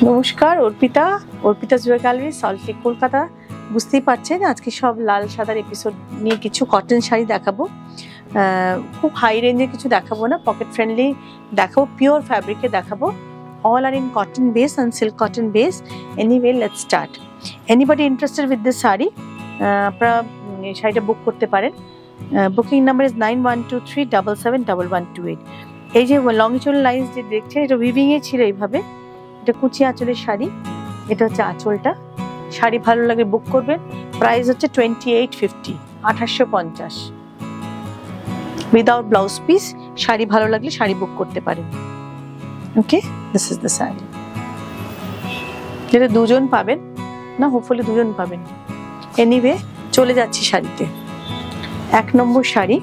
নমস্কার, Arpita jewellery gallery, Salt Lake, Kolkata. বুঝতেই পারছেন আজকে সব লাল সাদার এপিসোড নিয়ে কিছু কটন শাড়ি দেখাবো। খুব হাই রেঞ্জের কিছু দেখাবো না, পকেট ফ্রেন্ডলি দেখাবো, পিওর ফ্যাব্রিকে দেখাবো। All are in cotton base and silk cotton base. Anyway, let's start. Anybody interested with this sari, আপনারা শাড়িটা বুক করতে পারেন। Booking number is 9123771128। এই যে লংচুল লাইন্স যে দেখছেন, এটা উইভিং এ ছিল এইভাবে। এটা কুচি আঁচলের শাড়ি, এটা হচ্ছে আঁচলটা। শাড়ি ভালো লাগে বুক করবেন। প্রাইস হচ্ছে 2850, 2850, উইদাউট ব্লাউজ পিস। শাড়ি ভালো লাগলে শাড়ি বুক করতে পারেন। ওকে, দিস ইজ দ্য শাড়ি। যেটা দুজন পাবেন না, হোপফুলি দুজন পাবেন। এনিওয়ে, চলে যাচ্ছি শাড়িতে। 1 নম্বর শাড়ি,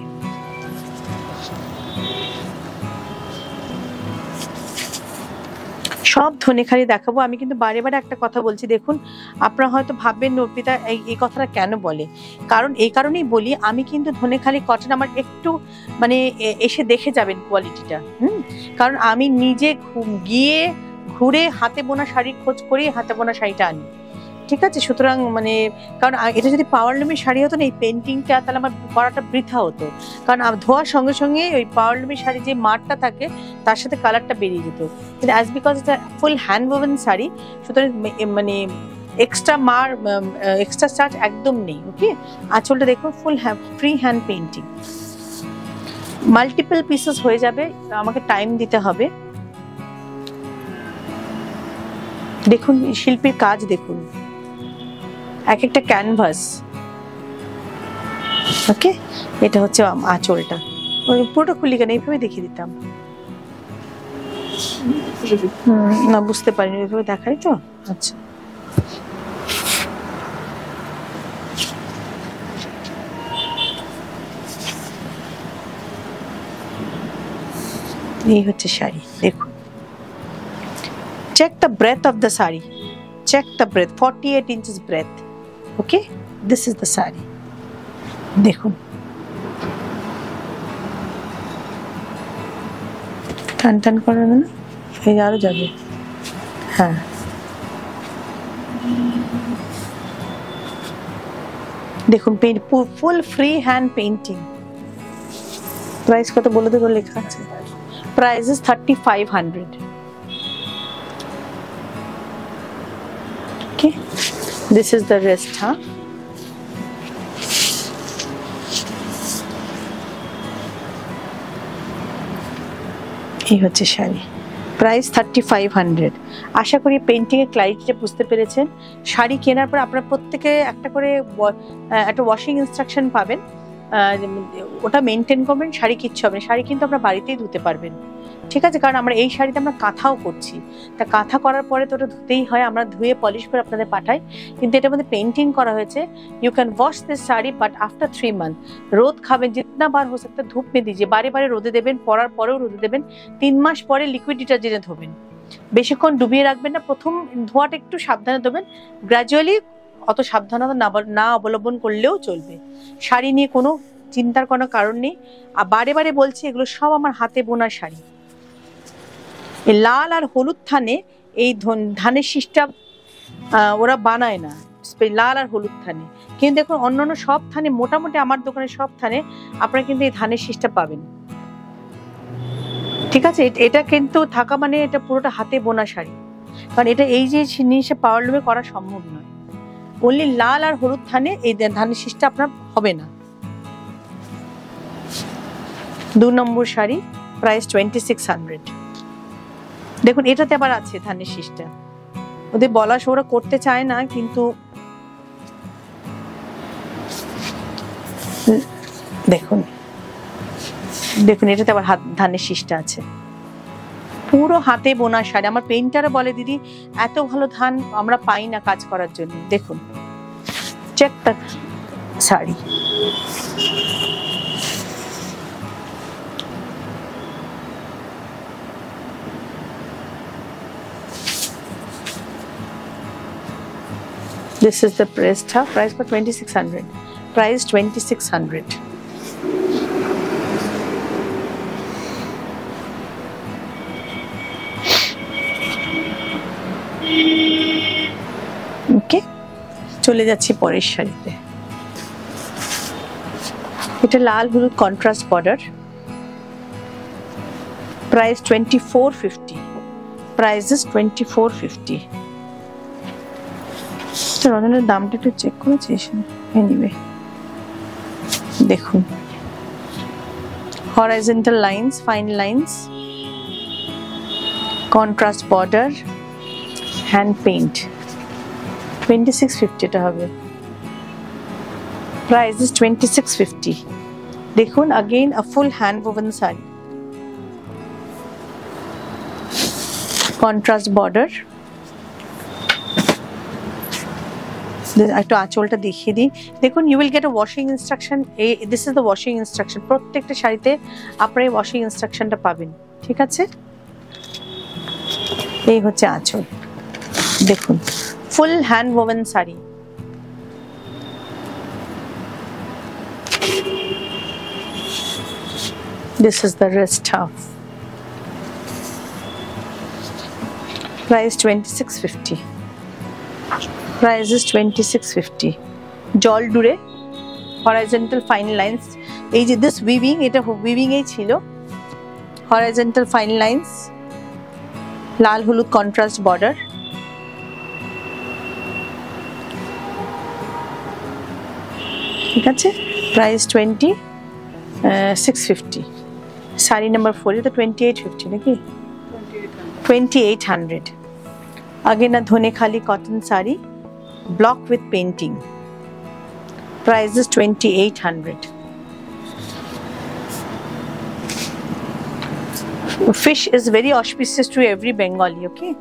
সব ধনেখালি দেখাবো। আমি কিন্তু বারে বারে একটা কথা বলছি, দেখুন আপনারা হয়তো ভাববেন অর্পিতা এই কথাটা কেন বলে। কারণ এই কারণেই বলি, আমি কিন্তু ধনেখালি কটন আমার একটু মানে এসে দেখে যাবেন কোয়ালিটিটা। কারণ আমি নিজে গিয়ে ঘুরে হাতে বোনা শাড়ির খোঁজ করেই হাতে বোনা শাড়িটা আনি, ঠিক আছে? সুতরাং মানে কারণ এটা যদি পাওয়ারলুমের শাড়ি হতো না, এই পেন্টিংটা তাহলে আমার করাটা বৃথা হতো। কারণ ধোয়ার সঙ্গে সঙ্গে ওই পাওয়ারলুমের শাড়ি যে মারটা থাকে তার সাথে কালারটা বেরিয়ে যেত। কিন্তু অ্যাজ বিকজ এটা ফুল হ্যান্ড ওভেন শাড়ি, সুতরাং মানে এক্সট্রা চার্জ একদম নেই। ওকে, আঁচলটা দেখুন full free hand painting, multiple pieces হয়ে যাবে, আমাকে টাইম দিতে হবে। দেখুন শিল্পীর কাজ দেখুন, এক একটা ক্যানভাস। ওকে, এটা হচ্ছে আঁচলটা। পুরোটা খুলি কেন, এইভাবে দেখিয়ে দিতাম না, বুঝতে পারিনি, এইভাবে দেখাই তো। আচ্ছা, এই হচ্ছে শাড়ি। দেখুন, check the breadth of the saree, check the breadth, 48 inches breadth. Okay, this is the saree. দেখুন, টান টান করে না, এই আরো যাবে। হ্যাঁ, দেখুন full free hand painting. Price কত বলে দেবো, লেখা আছে। Price is 3500। Okay, this is the rest, huh? এই হচ্ছে শাড়ি, প্রাইস 3500। আশা করি পেন্টিং এর ক্লারিটিটা বুঝতে পেরেছেন। শাড়ি কেনার পর আপনারা প্রত্যেকে একটা করে একটা ওয়াশিং ইনস্ট্রাকশন পাবেন, ওটা মেনটেন করবেন। শাড়ি কিচ্ছু হবে না, শাড়ি কিন্তু আপনারা বাড়িতেই ধুতে পারবেন, ঠিক আছে? কারণ আমরা এই শাড়িতে আমরা কাঁথাও করছি, তা কাঁথা করার পরে তো ওটা ধুতেই হয়, আমরা ধুয়ে পলিশ করে আপনাদের পাঠাই। কিন্তু এটার মধ্যে পেন্টিং করা হয়েছে। You can wash this sari but after 3 month। রোদ খাবেন, জিতনা বার হো সকতা ধূপ মে দিজিয়ে, বারে বারে রোদে দেবেন, পরার পরেও রোদে দেবেন। 3 মাস পরে লিকুইড ডিটারজেন্টে ধোবেন, বেশিক্ষণ ডুবিয়ে রাখবেন না। প্রথম ধোয়াটা একটু সাবধানে দেবেন, গ্র্যাজুয়ালি অত সাবধানতা না অবলম্বন করলেও চলবে। শাড়ি নিয়ে কোনো চিন্তার কোনো কারণ নেই। আর বারে বারে বলছি, এগুলো সব আমার হাতে বোনা শাড়ি। এই লাল আর হলুদ থানে, এই ধানের শীষটা ওরা বানায় না, লাল আর হলুদ থানে। কিন্তু দেখুন অন্যান্য সব থানে, মোটামুটি আমার দোকানে সব থানে আপনারা কিন্তু এই ধানের শীষটা পাবেন, ঠিক আছে? এটা কিন্তু থাকা মানে এটা পুরোটা হাতে বোনা শাড়ি। কারণ এটা এই যে জিনিসটা পাওয়ারলুমে করা সম্ভব নয়। অনলি লাল আর হলুদ থানে এই ধানের শীষটা আপনার হবে না। 2 নম্বর শাড়ি, প্রাইস 2600। দেখুন এটাতে আবার আছে ধানের শীষটা, ওদের বলা ওরা করতে চায় না, কিন্তু দেখুন দেখুন এটাতে আবার ধানের শীষটা আছে। পুরো হাতে বোনা শাড়ি। আমার পেইন্টার বলে, দিদি এত ভালো ধান আমরা পাই না কাজ করার জন্য। দেখুন, check the sari. This is the breast, price for 2600. Price 2600. Okay, চলে যাচ্ছি পরের শাড়িতে। এটা লাল হলুদ contrast border, price 2450, price is 2450। রঞ্জনের দামটা একটু চেক করেছিস? এনিওয়ে দেখুন, horizontal lines, fine lines, contrast border, hand paint, 2650 এটা হবে, price is 2650। দেখুন again a full hand woven saree, contrast border। একটু আঁচলটা দেখিয়ে দিই। দেখুন, you will get a washing instruction. This is the washing instruction. প্রত্যেকটা শাড়িতে আপনারা এই ওয়াশিং ইনস্ট্রাকশনটা পাবেন, ঠিক আছে? এই হচ্ছে আঁচল, দেখুন full hand woven sari. This is the rest half, price 2650, price is 2650। জল ডুরে horizontal fine lines, এই যে this weaving, এটা weaving এই ছিল, horizontal fine lines, লাল হলুদ contrast border, ঠিক আছে? price 2650। শাড়ি নাম্বার 4, এটা 2850 নাকি? 2800। আগে না Dhonekhali cotton sari, block with painting, price is 2800। fish is very auspicious to every Bengali, okay?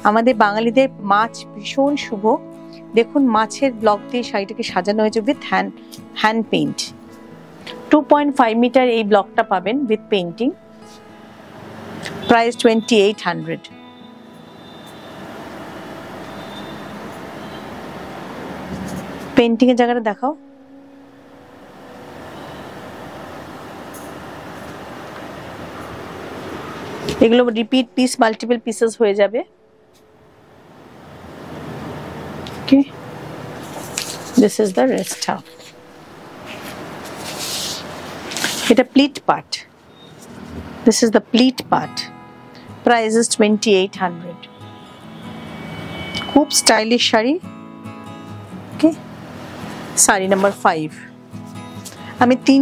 আমাদের বাঙালিদের মাছ ভীষণ শুভ। দেখুন মাছের ব্লক দিয়ে শাড়িটাকে সাজানো হয়েছে with hand paint। 2.5 মিটার এই ব্লকটা পাবেন with painting, price 2800। পেন্টিং এর জায়গাটা দেখাও। এগুলো রিপিট পিস, মাল্টিপল পিসেস হয়ে যাবে। Okay, this is the rest half. এটা pleat part, this is the pleat part, price is 2800। খুব stylish sari. Okay, sari number 5। আমি তিন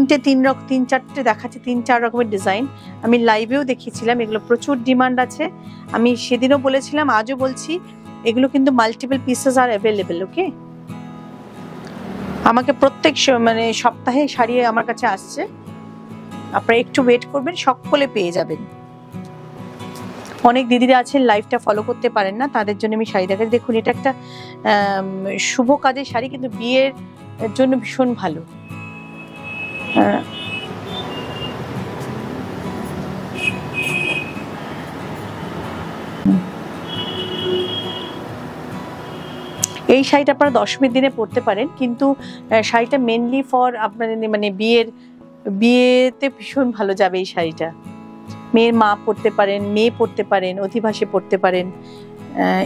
চারটে দেখাচ্ছি, 3-4 রকমের ডিজাইন। আমি লাইভেও দেখিয়েছিলাম, এগুলো প্রচুর ডিমান্ড আছে। আমি সেদিনও বলেছিলাম, আজও বলছি, এগুলো কিন্তু মাল্টিপল পিসেস আর অ্যাভেলেবেল। ওকে, আমাকে প্রত্যেক সপ্তাহে শাড়ি আমার কাছে আসছে, আপনারা একটু ওয়েট করবেন, সকলে পেয়ে যাবেন। অনেক দিদিরা আছেন লাইভটা ফলো করতে পারেন না, তাদের জন্য আমি শাড়ি দেখাচ্ছি। দেখুন, এটা একটা শুভ কাজের শাড়ি, কিন্তু বিয়ের জন্য ভীষণ ভালো। এই শাড়িটা আপনারা দশমীর দিনে পরতে পারেন, কিন্তু শাড়িটা মেনলি ফর আপনার বিয়েতে ভীষণ ভালো যাবে এই শাড়িটা। মেয়ের মা পরতে পারেন, মেয়ে পরতে পারেন, অধিবাসে পরতে পারেন।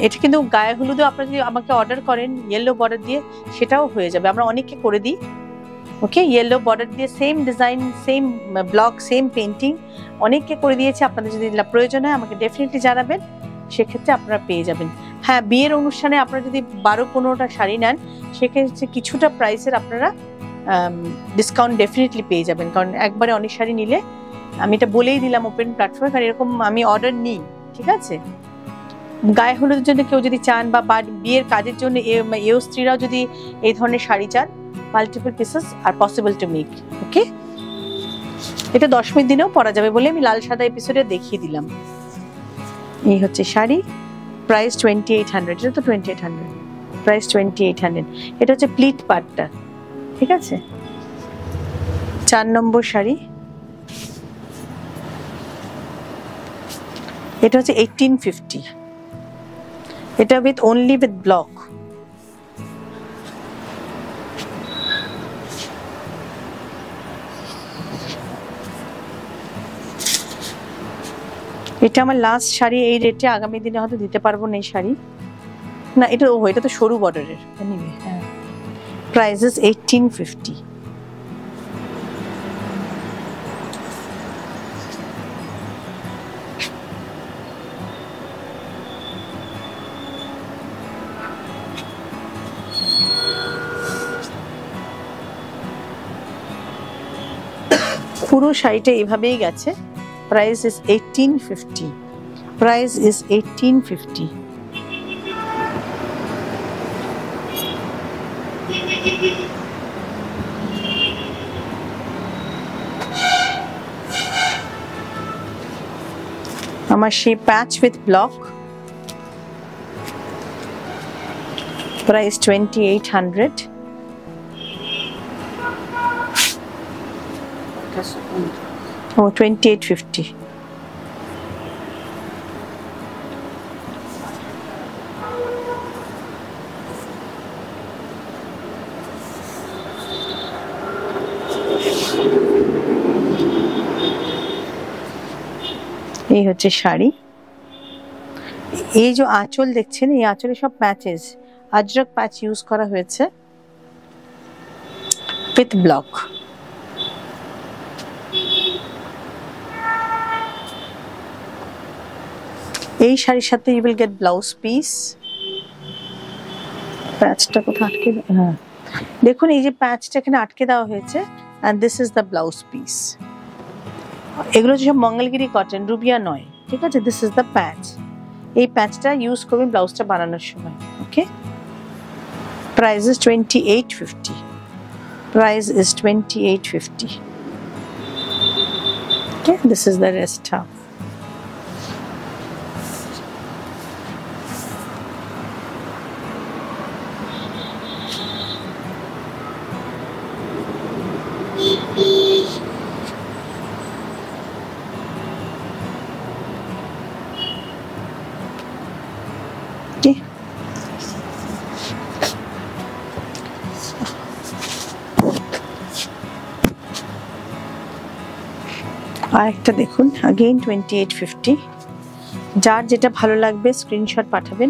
এটা কিন্তু গায়ে হলুদও আপনারা যদি আমাকে অর্ডার করেন ইয়েলো বর্ডার দিয়ে, সেটাও হয়ে যাবে, আমরা অনেককে করে দিই। ওকে, ইয়েলো বর্ডার দিয়ে same design, same block, same painting অনেককে করে দিয়েছে। আপনাদের যদি প্রয়োজন হয় আমাকে ডেফিনেটলি জানাবেন, সেক্ষেত্রে আপনারা পেয়ে যাবেন। হ্যাঁ, বিয়ের অনুষ্ঠানে আপনারা যদি 12-15টা শাড়ি নেন, সেক্ষেত্রে কিছুটা প্রাইসের আপনারা ডিসকাউন্ট ডেফিনেটলি পেয়ে যাবেন। কারণ একবারে অনেক শাড়ি নিলে, আমি এটা বলেই দিলাম ওপেন প্ল্যাটফর্মে, কারণ এরকম আমি অর্ডার নিই, ঠিক আছে? গায়ে হলুদের জন্য কেউ যদি চান, বা বিয়ের কাজের জন্য এও স্ত্রীরাও যদি এই ধরনের শাড়ি চান, multiple pieces are possible to make. Okay, এটা দশমীর দিনেও পরা যাবে বলে আমি লাল সাদা এপিসোডে দেখিয়ে দিলাম। এই হচ্ছে শাড়ি, প্রাইস 2800। এটা তো 2800, প্রাইস 2800। এটা হচ্ছে প্লিট পার্টটা, ঠিক আছে? 4 নম্বর শাড়ি, এটা হচ্ছে 1850। এটা only with block। এটা আমার লাস্ট শাড়ি এই রেটে, আগামী দিনে হয়তো দিতে পারবো না এই শাড়ি। না এটা তো সরু বর্ডারের। এনিওয়ে হ্যাঁ, প্রাইস ইজ 1850। পুরো শাড়িটা এভাবেই গেছে। Price is 1850। Price is 1850। আমার সেই প্যাচ উইথ ব্লক, প্রাইস 2800। ও 2850। এই হচ্ছে শাড়ি। এই যে আঁচল দেখছেন, এই আঁচলে সব প্যাচেস, আজরক প্যাচ ইউজ করা হয়েছে উইথ ব্লক। এই শাড়ির সাথে you will get blouse piece. প্যাচটা কোথায় আটকে, হ্যাঁ দেখুন এই যে প্যাচটা এখানে আটকে দেওয়া হয়েছে, and this is the blouse piece। এগুলো সব মঙ্গলগিরি কটন, রুবিয়া নয়, ঠিক আছে। This is the patch. এই প্যাচটা ইউজ করবেন ব্লাউজটা বানানোর সময়। Okay, price is 2850। Price is 2850। Okay, this is the rest half. আরেকটা দেখুন, अगेन 2850। যার যেটা ভালো লাগবে স্ক্রিনশট পাঠাবেন।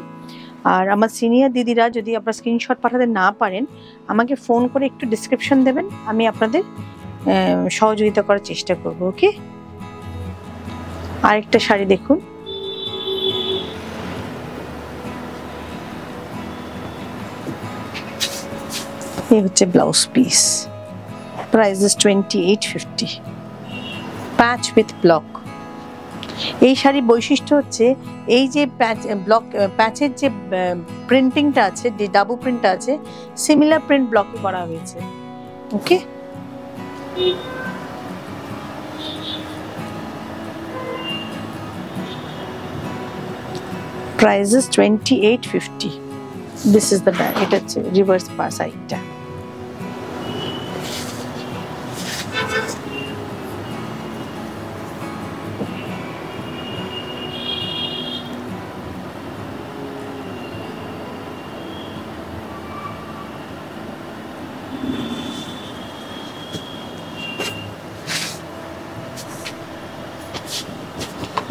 আর আমার সিনিয়র দিদিরা যদি আপনারা স্ক্রিনশট পাঠাতে না পারেন, আমাকে ফোন করে একটু ডেসক্রিপশন দেবেন, আমি আপনাদের সহযোগিতা করার চেষ্টা করব। ওকে, আরেকটা শাড়ি দেখুন, এই হচ্ছে blouse piece. Price is 2850। Patch with block. এই শাড়ির বৈশিষ্ট্য হচ্ছে এই যে ব্লক প্যাচের যে প্রিন্টিংটা আছে, যে ডাবল প্রিন্টটা আছে, সিমিলার প্রিন্ট ব্লকে করা হয়েছে। Okay, price is 2850। This is the bag. এটা হচ্ছে রিভার্স পার সাইডটা।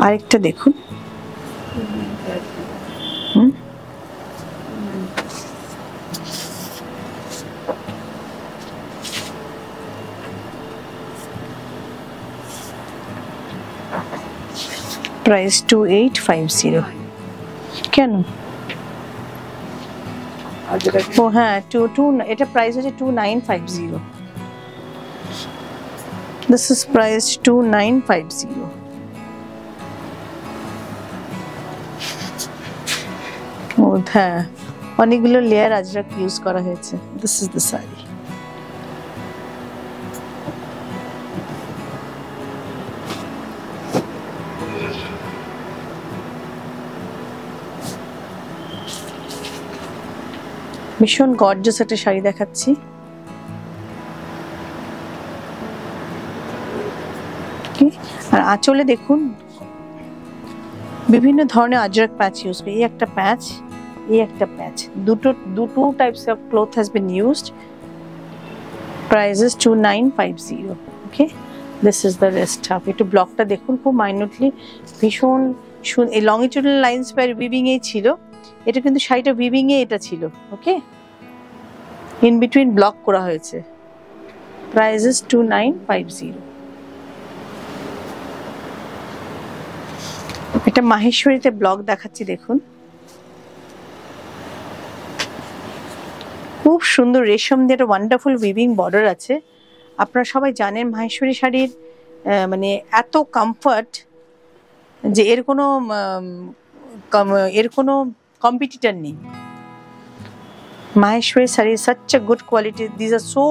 আরেকটা দেখুন, প্রাইস 2850। কেন? ও হ্যাঁ, এটা প্রাইস হচ্ছে 2950। This is price 2950। ও হ্যাঁ, অনেকগুলো লেয়ার আজরাক ইউজ করা হয়েছে। This is the sari. ভীষণ গর্জিয়াস একটা শাড়ি দেখাচ্ছি। আর আঁচলে দেখুন বিভিন্ন ধরনের আজরাক প্যাচ ইউজ করে। এই একটা প্যাচ, এই একটা প্যাচ, দুটো types of cloth has been used. Price is 2950। Okay, this is the rest half. একটু ব্লকটা দেখুন খুব মাইনুটলি, ভীষণ এই লংিটিউডাল লাইন্স বাই উইভিং এই ছিল, এটা কিন্তু শাড়িটা উইভিং এ এটা ছিল, ওকে, ইন বিটুইন ব্লক করা হয়েছে। Price is 2950। এটা মাহেশ্বরীতে ব্লক দেখাচ্ছি, দেখুন খুব সুন্দর রেশম দিয়ে একটা ওয়ান্ডারফুল উইভিং বর্ডার আছে। আপনারা সবাই জানেন মাহেশ্বরী শাড়ির মানে এত কমফর্ট যে এর কোনো কম্পিটিটর নেই। Maheshwari saree is such a good quality. These are so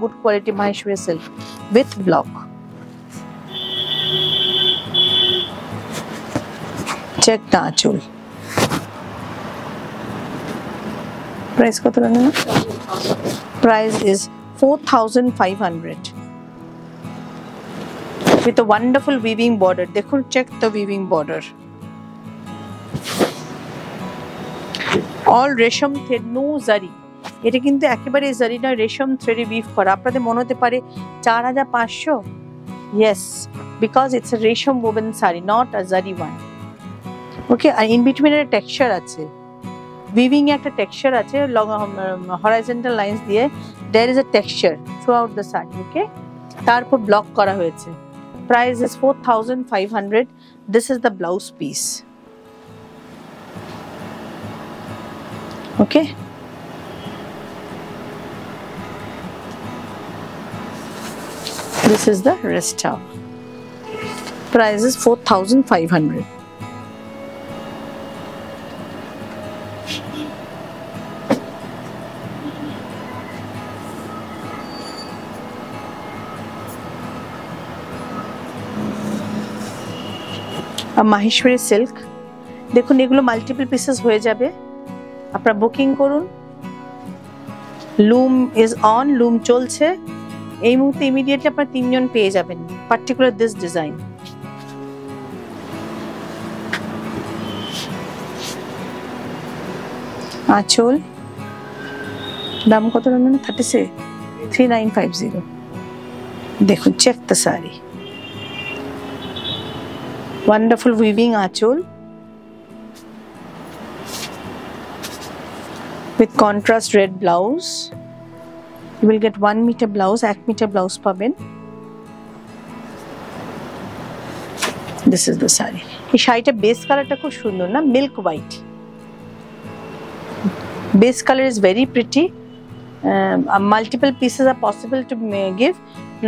good quality Maheshwari silk with block. Check the achol. Price kota lagna? Price is 4500 with a wonderful weaving border. Dekhun, check the weaving border. All রেশম thread, no জারি। এটা কিন্তু একেবারে জারি না, রেশম থ্রেডে we've করা। আপনাদের মনে হতে পারে 4500, ইয়েস, বিকজ ইটস এ রেশম oven sari, not a zari one, okay. আর ইন বিটুইন এর টেক্সচার আছে, উইভিং এ একটা টেক্সচার আছে, হরাইজন্টাল লাইন্স দিয়ে there is a texture throughout the sari, okay. তারপর ব্লক করা হয়েছে। Price is 4500। This is the blouse piece, okay. This is the wrist top. Price is 4500. Maheshwari silk, দেখুন এগুলো মাল্টিপল পিসেস হয়ে যাবে। আপনারা বুকিং করুন। লুম ইজ অন, লুম চলছে এই মুহূর্তে। ইমিডিয়েটলি আপনারা 3 জন পেয়ে যাবেন, পার্টিকুলার দিস ডিজাইন। আঁচল দাম কত রাখবেন? 3950। দেখুন, check the sari, wonderful weaving আঁচল with contrast red blouse. You will get 1 meter blouse, 1 meter blouse পাবেন। This is the saree. এই শাড়িটা বেস কালারটা খুব সুন্দর না, milk white. Base colour is very pretty. Multiple pieces are possible to give.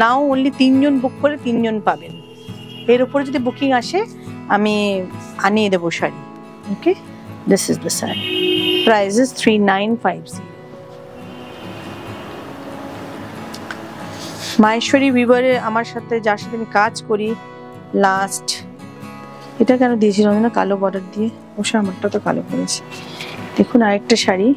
Now only 3 জন বুক করে 3 জন পাবেন। এর উপরে যদি বুকিং আসে আমি আনিয়ে দেবো শাড়ি, ওকে। This is the saree. Price is 3950. Maheshwari উইভারে আমার সাথে, যার সাথে আমি কাজ করি লাস্ট, এটা কেন দিয়েছিল না কালো বর্ডার দিয়ে? অবশ্য আমারটা তো কালো করেছে। দেখুন আরেকটা sari,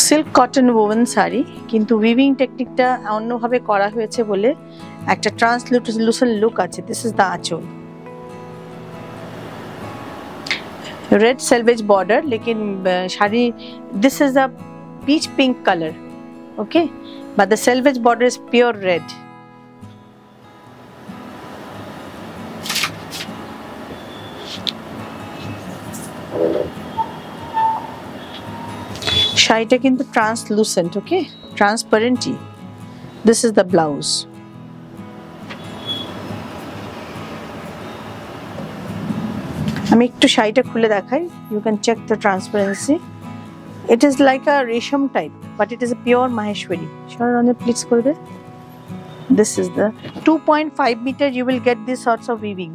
silk cotton woven sari, কিন্তু উইভিং টেকনিকটা অন্যভাবে করা হয়েছে বলে একটা ট্রান্সলুসেন্ট লুক আছে। This is the anchal, red selvedge border, लेकिन sari this is the peach pink colour, okay, but the selvedge border is pure red. শাড়িটা কিন্তু ট্রান্সলুসেন্ট, ওকে, ট্রান্সপারেন্টই। This is the blouse. আমি একটু শাড়িটা খুলে দেখাই, you can check the transparency. It is like a resham type, but it is a pure Maheshwari. সরানো please করে দে। This is the 2.5 meter you will get these sorts of weaving.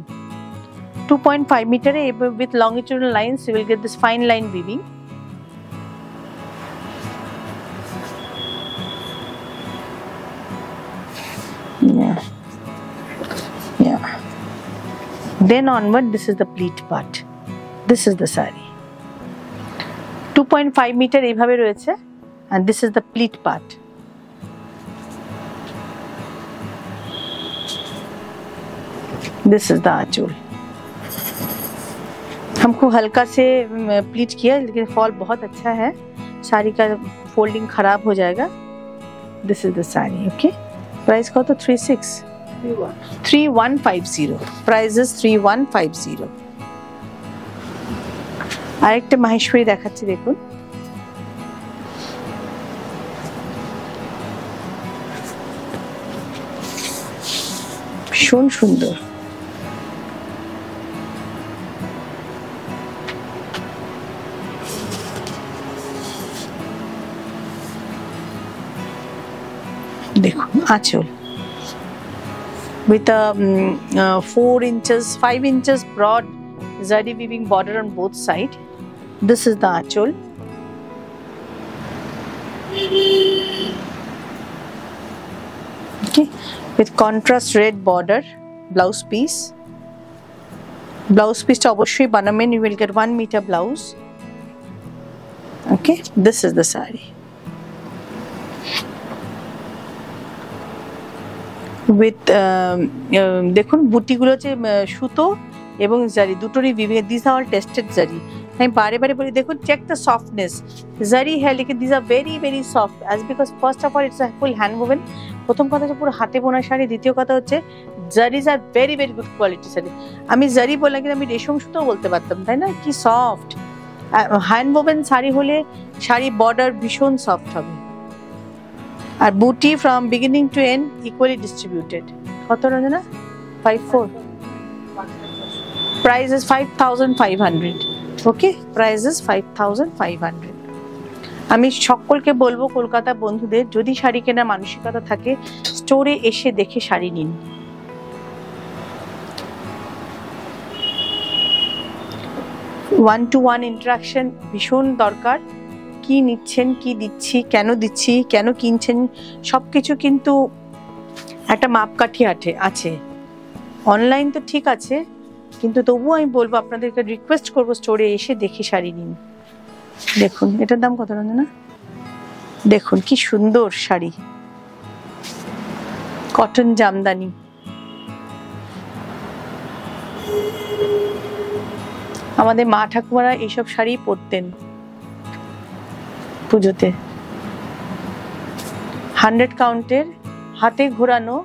2.5 meter with longitudinal lines you will get this fine line weaving. Yeah. Then onward, this is the pleat part. This is the saree. 2.5 meter এইভাবে রয়েছে, and this is the pleat part. This is the आंचल। हमको हल्का से pleat किया, लेकिन fall बहुत अच्छा है। साड़ी का फोल्डिंग खराब हो जाएगा। This is the saree, okay? Price का तो 36। 3150 প্রাইস ইজ 3150 আরেকটা মাহেশ্বরী দেখাচ্ছি দেখুন ভীষণ সুন্দর দেখুন আঁচল with a 4 inches 5 inches broad zari weaving border on both sides. This is the achol. Okay, with contrast red border. Blouse piece টা অবশ্যই বানাবেন, you will get 1 meter blouse. Okay, this is the saree with দেখুন বুটিগুলো যে সুতো এবং জারি দুটোরই viewing, these are all tested জারি। আমি বারে বারে বলি দেখুন check the softness, জারি है लेकिन these are very very soft as because first of all it's a full hand woven। প্রথম কথা হচ্ছে পুরো হাতে বোনা শাড়ি, দ্বিতীয় কথা হচ্ছে zaris are very very good quality sari. আমি জারি বললাম কিন্তু আমি রেশম সুতো বলতে পারতাম, তাই না? কি সফট হ্যান্ড ওভেন শাড়ি হলে শাড়ি বর্ডার ভীষণ সফট হবে। আর booti from beginning to end equally distributed. কত Ranjana? 54 price is 5500। Okay, price is 5500। আমি সকলকে বলবো কলকাতা বন্ধুদের যদি শাড়ি কেনার মানসিকতা থাকে স্টোরে এসে দেখে শাড়ি নিন। ওয়ান টু ওয়ান ইন্টারাকশন ভীষণ দরকার। কি নিচ্ছেন, কি দিচ্ছি, কেন কিনছেন, সবকিছু কিন্তু একটা মাপকাঠি আছে। অনলাইন তো ঠিক আছে, কিন্তু তবুও আমি বলবো আপনাদেরকে রিকোয়েস্ট করবো স্টোরে এসে দেখে শাড়ি নিন। দেখুন এটার দাম কত রঞ্জনা? দেখুন কি সুন্দর শাড়ি, কটন জামদানি। আমাদের মা ঠাকুমারা এইসব শাড়ি পরতেন পুজোতে। 100 কাউন্টের হাতে ঘোরানো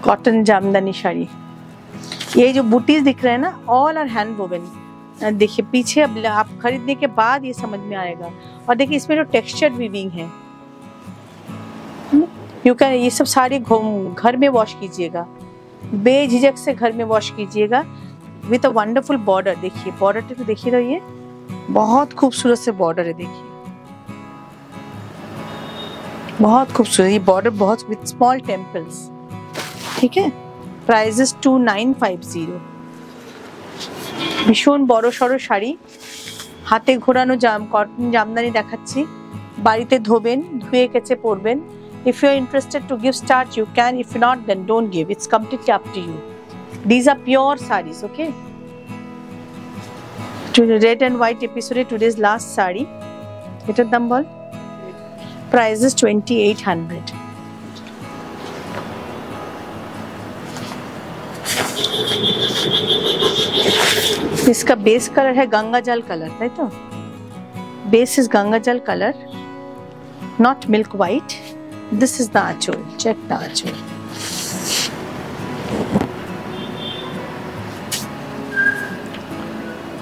कॉटन जामदानी साड़ी। ये जो बूटीज दिख रहे हैं ना, ऑल आर हैंड वोवन। देखिए पीछे अब आप खरीदने के बाद ये समझ में आएगा। और देखिए इसमें जो टेक्सचर वीविंग है, यू कैन, ये सब सारे घर में वॉश कीजिएगा, बेझिझक से घर में वॉश कीजिएगा विथ अ वंडरफुल बॉर्डर। देखिए बॉर्डर तो देखिए तो ये बहुत खूबसूरत से बॉर्डर है। देखिए बहुत खूबसूरत ये बॉर्डर, बहुत विथ स्मॉल टेम्पल्स। ठीक है, प्राइस इज 2950। ভীষণ বড় সড়ো শাড়ি, হাতে ঘোরানো কটন জামদানি দেখাচ্ছি। বাড়িতে ধোবেন, ধুয়ে কেচে পরবেন। If you are interested to give start, you can. If not, then don't give. It's completely up to you. These are pure sarees, okay? To the red and white episode, today's last saree. Etar dam bol? Price is 2800. इसका base colour है गंगा जल colour, right? तो base is Ganga जल colour, not milk white. This is the achol. Check the achol.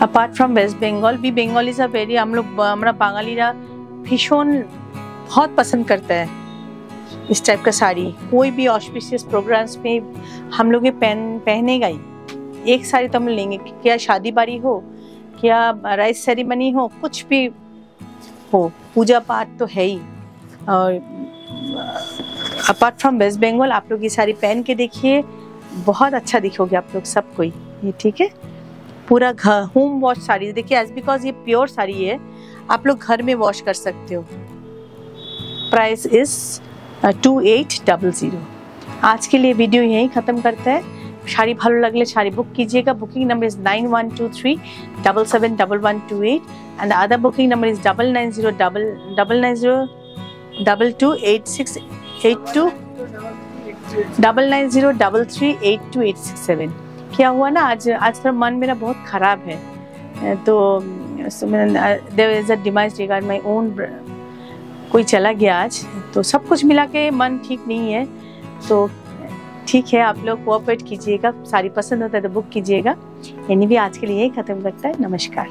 Apart from West Bengal, we Bengalis are very, हमरा बांगालीरा भीषण बहुत पसंद करता है इस टाइप का साड़ी। कोई भी ऑस्पिशियस प्रोग्राम्स में हम लोग ये पहनेगा ही। एक साड़ी तो हम लेंगे, क्या शादी बारी हो, क्या राइस सेरेमनी हो, कुछ भी हो, पूजा पाठ तो है ही। और अपार्ट फ्रॉम वेस्ट बंगाल आप लोग ये साड़ी पहन के देखिए, बहुत अच्छा दिखोगे आप लोग सब कोई। ये ठीक है, पूरा घर होम वॉश साड़ी। देखिए एज बिकॉज ये प्योर साड़ी है, आप लोग घर में वॉश कर सकते हो। Price is 2800। आज के लिए वीडियो यहीं ख़त्म करते हैं। শাড়ি ভালো লাগলে শাড়ি বুক कीजिएगा। Booking number is 9123771128 and the other booking number is 99023868 99033867। क्या हुआ ना, आज थोड़ा मन मेरा बहुत खराब है, तो there is a demise regard my own. कोई चला गया आज, तो सब कुछ मिला के मन ठीक नहीं है। तो ठीक है, आप लोग कोऑपरेट कीजिएगा, साड़ी पसंद होता है तो बुक कीजिएगा। एनीवे आज के लिए यही खत्म करता है। नमस्कार।